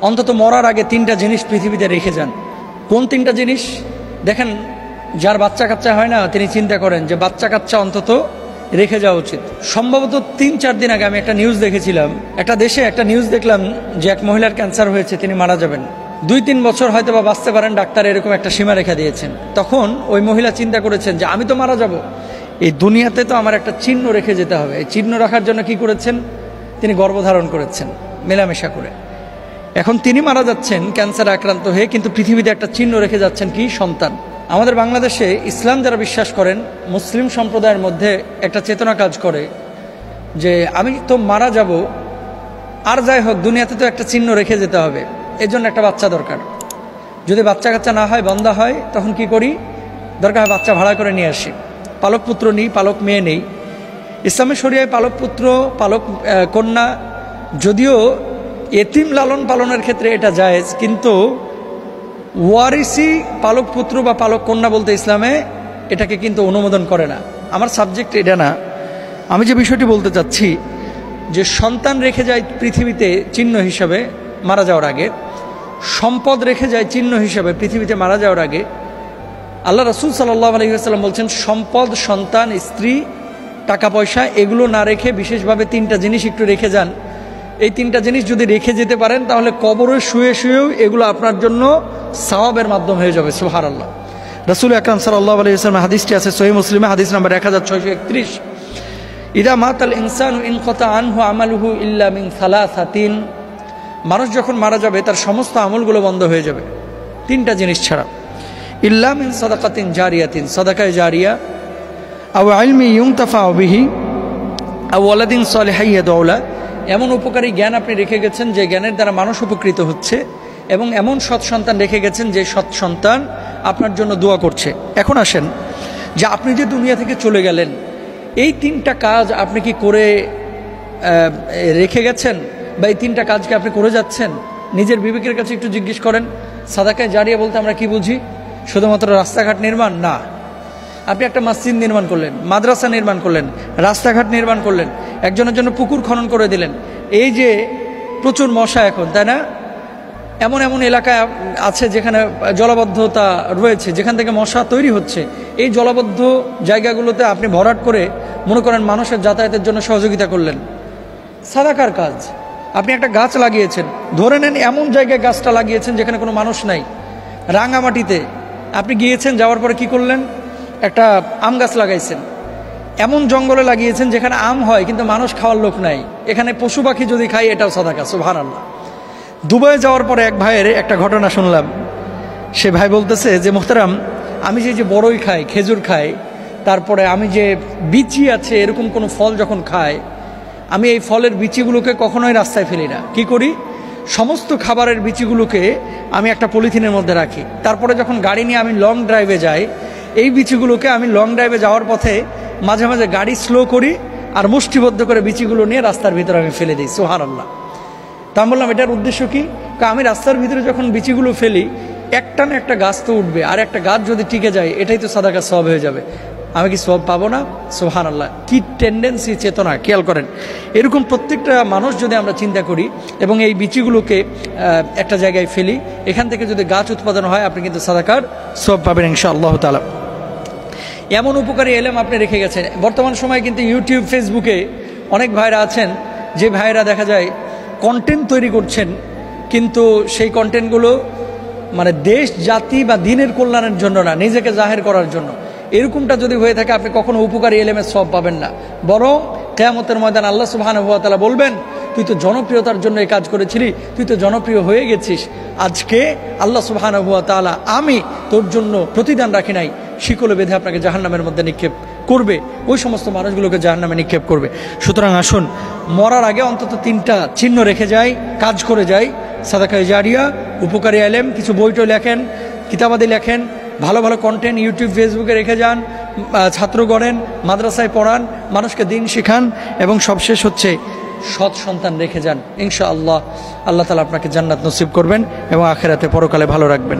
অন্তত মরার আগে 3টা জিনিস পৃথিবীতে রেখে যান। কোন 3টা জিনিস? দেখেন, যার বাচ্চা কাচ্চা হয় না তিনি চিন্তা করেন যে বাচ্চা কাচ্চা অন্তত রেখে যাওয়া উচিত। সম্ভবত 3-4 দিন আগে আমি একটা নিউজ দেখেছিলাম, একটা দেশে একটা নিউজ দেখলাম যে এক মহিলার ক্যান্সার হয়েছে, তিনি মারা যাবেন, 2-3 বছর হয়তো বা বাঁচতে পারেন, ডাক্তার এরকম একটা সীমা রেখা দিয়েছেন। তখন ওই মহিলা চিন্তা করেছেন যে আমি তো মারা যাব, এই দুনিয়াতে তো আমার একটা চিহ্ন রেখে যেতে হবে। এই চিহ্ন রাখার জন্য কি করেছেন? তিনি গর্ভধারণ করেছেন মেলামেশা করে। এখন তিনি মারা যাচ্ছেন ক্যান্সারে আক্রান্ত হয়ে, কিন্তু পৃথিবীতে একটা চিহ্ন রেখে যাচ্ছেন, কি? সন্তান। আমাদের বাংলাদেশে ইসলাম যারা বিশ্বাস করেন, মুসলিম সম্প্রদায়ের মধ্যে একটা চেতনা কাজ করে যে আমি তো মারা যাব, আর যাই হোক দুনিয়াতে তো একটা চিহ্ন রেখে যেতে হবে, এজন্য একটা বাচ্চা দরকার। যদি বাচ্চা কাচ্চা না হয়, বন্ধা হয়, তখন কি করি? দরকার হয় বাচ্চা ভাড়া করে নিয়ে আসি। পালক পুত্র নেই, পালক মেয়ে নেই। ইসলামের শরিয়ায় পালক পুত্র, পালক কন্যা, যদিও এতিম লালন পালনের ক্ষেত্রে এটা জায়েজ, কিন্তু ওয়ারিসি পালক পুত্র বা পালক কন্যা বলতে ইসলামে এটাকে কিন্তু অনুমোদন করে না। আমার সাবজেক্ট এটা না, আমি যে বিষয়টি বলতে চাচ্ছি যে সন্তান রেখে যায় পৃথিবীতে চিহ্ন হিসাবে মারা যাওয়ার আগে, সম্পদ রেখে যায় চিহ্ন হিসাবে পৃথিবীতে মারা যাওয়ার আগে। আল্লাহ রাসূল সাল্লাল্লাহু আলাইহি ওয়াসাল্লাম বলছেন, সম্পদ, সন্তান, স্ত্রী, টাকা পয়সা এগুলো না রেখে বিশেষভাবে 3টা জিনিস একটু রেখে যান। এই 3টা জিনিস যদি রেখে যেতে পারেন তাহলে কবরে শুয়ে শুয়েও এগুলো আপনার জন্য সওয়াবের মাধ্যম হয়ে যাবে। সুবহানাল্লাহ। রাসূল আকরাম সাল্লাল্লাহু আলাইহি ওয়াসাল্লাম হাদিসটি আছে সহিহ মুসলিমে, হাদিস নাম্বার 1631, ইদা মাতাল ইনসানু ইনকাতা আনহু আমালুহু ইল্লা মিন সালাসাতিন। মানুষ যখন মারা যাবে তার সমস্ত আমলগুলো বন্ধ হয়ে যাবে 3টা জিনিস ছাড়া। ইল্লা মিন সাদাকাতিন জারিয়াতিন, সাদাকায়ে জারিয়া, আও ইলমি ইউনতাফাউ বিহি, আও ওয়ালাদিন সালিহিন ইয়াদউ লা। এমন উপকারী জ্ঞান আপনি রেখে গেছেন যে জ্ঞানের দ্বারা মানুষ উপকৃত হচ্ছে, এবং এমন সৎ সন্তান রেখে গেছেন যে সৎ সন্তান আপনার জন্য দোয়া করছে। এখন আসেন যে আপনি যে দুনিয়া থেকে চলে গেলেন, এই 3টা কাজ আপনি কি করে রেখে গেছেন, বা এই 3টা কাজকে আপনি করে যাচ্ছেন? নিজের বিবেকের কাছে একটু জিজ্ঞেস করেন। সাদাকায়ে জারিয়া বলতে আমরা কি বুঝি? শুধুমাত্র রাস্তাঘাট নির্মাণ না। আপনি একটা মসজিদ নির্মাণ করলেন, মাদ্রাসা নির্মাণ করলেন, রাস্তাঘাট নির্মাণ করলেন, একজনের জন্য পুকুর খনন করে দিলেন। এই যে প্রচুর মশা এখন, তাই না? এমন এমন এলাকায় আছে যেখানে জলাবদ্ধতা রয়েছে, যেখান থেকে মশা তৈরি হচ্ছে। এই জলাবদ্ধ জায়গাগুলোতে আপনি ভরাট করে মনে করেন মানুষের যাতায়াতের জন্য সহযোগিতা করলেন, সাদাকার কাজ। আপনি একটা গাছ লাগিয়েছেন, ধরে নেন এমন জায়গায় গাছটা লাগিয়েছেন যেখানে কোনো মানুষ নাই, রাঙামাটিতে আপনি গিয়েছেন, যাওয়ার পরে কি করলেন? একটা আম গাছ লাগাইছেন। এমন জঙ্গলে লাগিয়েছেন যেখানে আম হয় কিন্তু মানুষ খাওয়ার লোক নাই, এখানে পশু পাখি যদি খায় এটাও সাদাকা। সুবহানাল্লাহ। দুবাই যাওয়ার পরে এক ভাইয়ের একটা ঘটনা শুনলাম। সে ভাই বলতেছে যে মোহতারাম, আমি যে বড়ই খাই, খেজুর খাই, তারপরে আমি যে বিচি আছে এরকম কোনো ফল যখন খাই, আমি এই ফলের বিচিগুলোকে কখনোই রাস্তায় ফেলি না। কি করি? সমস্ত খাবারের বিচিগুলোকে আমি একটা পলিথিনের মধ্যে রাখি। তারপরে যখন গাড়ি নিয়ে আমি লং ড্রাইভে যাই, এই বিচিগুলোকে আমি লং ড্রাইভে যাওয়ার পথে মাঝে মাঝে গাড়ি স্লো করি, আর মুষ্টিবদ্ধ করে বিচিগুলো নিয়ে রাস্তার ভিতরে আমি ফেলে দিই। সুবহানাল্লাহ। তা আমি বললাম, এটার উদ্দেশ্য কি? আমি রাস্তার ভিতরে যখন বিচিগুলো ফেলি, একটা না একটা গাছ তো উঠবে, আর একটা গাছ যদি টিকে যায় এটাই তো সাদাকা সওয়াব হয়ে যাবে। আমি কি সওয়াব পাবো না? সুবহানাল্লাহ। কি টেন্ডেন্সি, চেতনা, খেয়াল করেন। এরকম প্রত্যেকটা মানুষ যদি আমরা চিন্তা করি এবং এই বিচিগুলোকে একটা জায়গায় ফেলি, এখান থেকে যদি গাছ উৎপাদন হয় আপনি কিন্তু সাদাকার সওয়াব পাবেন ইনশাআল্লাহ তাআলা। এমন উপকারী এলেম আপনি রেখে গেছেন। বর্তমান সময়ে কিন্তু ইউটিউব, ফেসবুকে অনেক ভাইরা আছেন যে ভাইরা দেখা যায় কন্টেন্ট তৈরি করছেন, কিন্তু সেই কন্টেন্টগুলো মানে দেশ, জাতি বা দিনের কল্যাণের জন্য না, নিজেকে জাহের করার জন্য। এরকমটা যদি হয়ে থাকে আপনি কখনো উপকারী এলেমের সওয়াব পাবেন না, বরং কিয়ামতের ময়দানে আল্লাহ সুবহানাহু ওয়া তাআলা বলবেন, তুই তো জনপ্রিয়তার জন্য এই কাজ করেছিলি, তুই তো জনপ্রিয় হয়ে গেছিস, আজকে আল্লাহ সুবহানাহু ওয়া তাআলা আমি তোর জন্য প্রতিদান রাখি নাই, শিকলে বেঁধে আপনাকে জাহান্নামের মধ্যে নিক্ষেপ করবে, ওই সমস্ত মানুষগুলোকে জাহান্নামে নিক্ষেপ করবে। সুতরাং আসুন, মরার আগে অন্তত 3টা চিহ্ন রেখে যাই, কাজ করে যাই। সাদাকায়ে জারিয়া, উপকারী এলেম, কিছু বইটই লেখেন, কিতাবাদি লেখেন, ভালো ভালো কন্টেন্ট ইউটিউব, ফেসবুকে রেখে যান, ছাত্র গড়েন, মাদ্রাসায় পড়ান, মানুষকে দিন শেখান, এবং সবশেষ হচ্ছে সৎ সন্তান রেখে যান। ইনশাআল্লাহ আল্লাহ তাআলা আপনাকে জান্নাত নসিব করবেন এবং আখিরাতে পরকালে ভালো রাখবেন।